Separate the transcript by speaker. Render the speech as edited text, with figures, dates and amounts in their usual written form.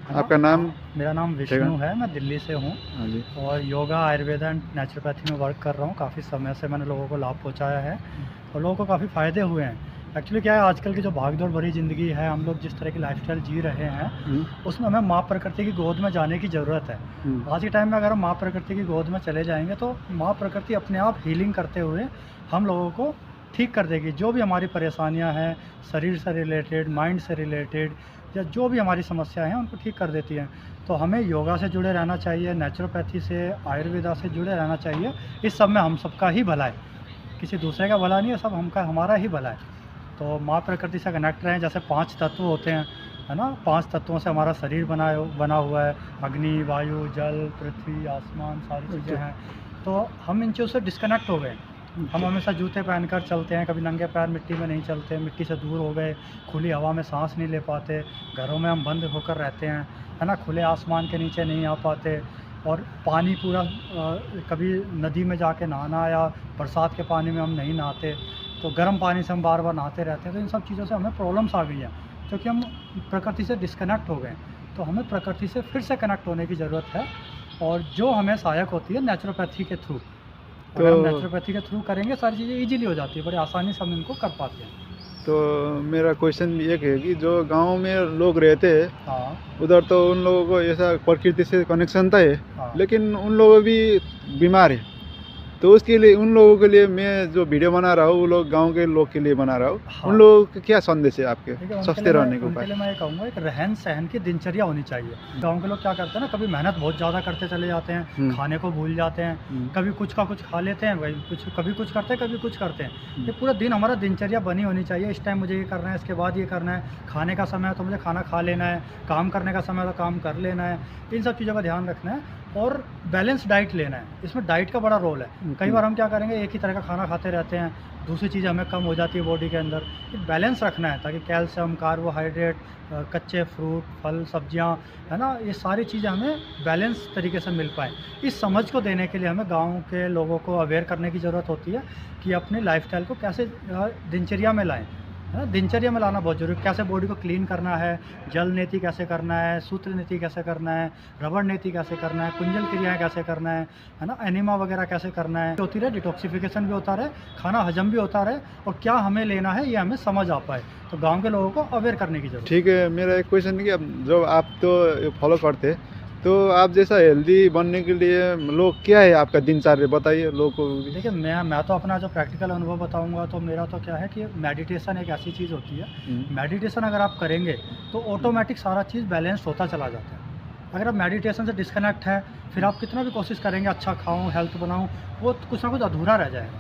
Speaker 1: है ना?
Speaker 2: आपका नाम?
Speaker 1: मेरा नाम विष्णु है, मैं दिल्ली से हूँ
Speaker 2: हाँ जी।
Speaker 1: और योगा, आयुर्वेदा एंड नेचुरोपैथी में वर्क कर रहा हूँ। काफ़ी समय से मैंने लोगों को लाभ पहुँचाया है और लोगों को काफ़ी फ़ायदे हुए हैं। एक्चुअली क्या है, आजकल की जो भाग-दौड़ भरी ज़िंदगी है, हम लोग जिस तरह की लाइफ़स्टाइल जी रहे हैं, उसमें हमें माँ प्रकृति की गोद में जाने की ज़रूरत है। आज के टाइम में अगर हम माँ प्रकृति की गोद में चले जाएँगे, तो माँ प्रकृति अपने आप हीलिंग करते हुए हम लोगों को ठीक कर देगी। जो भी हमारी परेशानियाँ हैं, शरीर से रिलेटेड, माइंड से रिलेटेड या जो भी हमारी समस्याएँ हैं, उनको ठीक कर देती हैं। तो हमें योगा से जुड़े रहना चाहिए, नेचुरोपैथी से, आयुर्वेदा से जुड़े रहना चाहिए। इस सब में हम सबका ही भला है, किसी दूसरे का भला नहीं है, सब हमारा ही भला है। तो माँ प्रकृति से कनेक्ट रहें। जैसे 5 तत्व होते हैं, है ना? 5 तत्वों से हमारा शरीर बना हुआ है। अग्नि, वायु, जल, पृथ्वी, आसमान, सारी चीज़ें हैं। तो हम इन चीज़ों से डिस्कनेक्ट हो गए। हम हमेशा जूते पहनकर चलते हैं, कभी नंगे पैर मिट्टी में नहीं चलते, मिट्टी से दूर हो गए, खुली हवा में साँस नहीं ले पाते, घरों में हम बंद होकर रहते हैं, है ना? खुले आसमान के नीचे नहीं आ पाते और पानी पूरा कभी नदी में जाके नहाना या बरसात के पानी में हम नहीं नहाते, तो गर्म पानी से हम बार-बार नहाते रहते हैं। तो इन सब चीज़ों से हमें प्रॉब्लम्स आ गई हैं, क्योंकि हम प्रकृति से डिस्कनेक्ट हो गए। तो हमें प्रकृति से फिर से कनेक्ट होने की ज़रूरत है और जो हमें सहायक होती है नेचुरोपैथी के थ्रू। अगर हम
Speaker 2: तो
Speaker 1: नेचुरोपैथी के थ्रू करेंगे, सारी चीज़ें ईज़िली हो जाती है, बड़ी आसानी से हम इनको कर पाते हैं।
Speaker 2: तो मेरा क्वेश्चन एक है कि जो गांव में लोग रहते हैं,
Speaker 1: हाँ,
Speaker 2: उधर तो उन लोगों को ऐसा प्रकृति से कनेक्शन तो है,
Speaker 1: हाँ।
Speaker 2: लेकिन उन लोग भी बीमार है। तो उसके लिए उन लोगों के लिए मैं जो वीडियो बना रहा हूँ, वो लोग गांव के लोग के लिए बना रहा हूँ।
Speaker 1: हाँ।
Speaker 2: उन लोगों के क्या संदेश है आपके
Speaker 1: देखिए,
Speaker 2: स्वस्थ रहने के
Speaker 1: उनके
Speaker 2: उपाय?
Speaker 1: लिए मैं ये कहूँगा, एक रहन-सहन की दिनचर्या होनी चाहिए। गाँव के लोग क्या करते हैं ना, कभी मेहनत बहुत ज़्यादा करते चले जाते हैं, खाने को भूल जाते हैं, कभी कुछ का कुछ खा लेते हैं, वही कुछ कभी कुछ करते हैं, कभी कुछ करते हैं। ये पूरा दिन हमारा दिनचर्या बनी होनी चाहिए, इस टाइम मुझे ये करना है, इसके बाद ये करना है, खाने का समय है तो मुझे खाना खा लेना है, काम करने का समय है तो काम कर लेना है। इन सब चीज़ों का ध्यान रखना है और बैलेंस डाइट लेना है। इसमें डाइट का बड़ा रोल है। कई बार हम क्या करेंगे, एक ही तरह का खाना खाते रहते हैं, दूसरी चीज़ें हमें कम हो जाती है बॉडी के अंदर। एक बैलेंस रखना है ताकि कैल्शियम, कार्बोहाइड्रेट, कच्चे फ्रूट, फल, सब्जियां, है ना? ये सारी चीज़ें हमें बैलेंस तरीके से मिल पाएँ। इस समझ को देने के लिए हमें गाँव के लोगों को अवेयर करने की ज़रूरत होती है कि अपनी लाइफ़स्टाइल को कैसे दिनचर्या में लाएँ, है ना? दिनचर्या में लाना बहुत ज़रूरी है। कैसे बॉडी को क्लीन करना है, जल नीति कैसे करना है, सूत्र नीति कैसे करना है, रबड़ नीति कैसे करना है, कुंजल क्रियाएँ कैसे करना है ना? एनिमा वगैरह कैसे करना है, होती रहे, डिटॉक्सिफिकेशन भी होता रहे, खाना हजम भी होता रहे और क्या हमें लेना है ये हमें समझ आ पाए। तो गाँव के लोगों को अवेयर करने की ज़रूरत है।
Speaker 2: ठीक है, मेरा एक क्वेश्चन है कि अब जो आप तो फॉलो करते हैं, तो आप जैसा हेल्दी बनने के लिए लोग क्या है आपका दिनचर्या बताइए लोगों को भी।
Speaker 1: देखिए, मैं तो अपना जो प्रैक्टिकल अनुभव बताऊँगा, तो मेरा तो क्या है कि मेडिटेशन एक ऐसी चीज़ होती है, मेडिटेशन अगर आप करेंगे तो ऑटोमेटिक सारा चीज़ बैलेंस होता चला जाता है। अगर आप मेडिटेशन से डिस्कनेक्ट हैं, फिर आप कितना भी कोशिश करेंगे अच्छा खाऊँ, हेल्थ बनाऊँ, वो कुछ ना कुछ अधूरा रह जाएगा।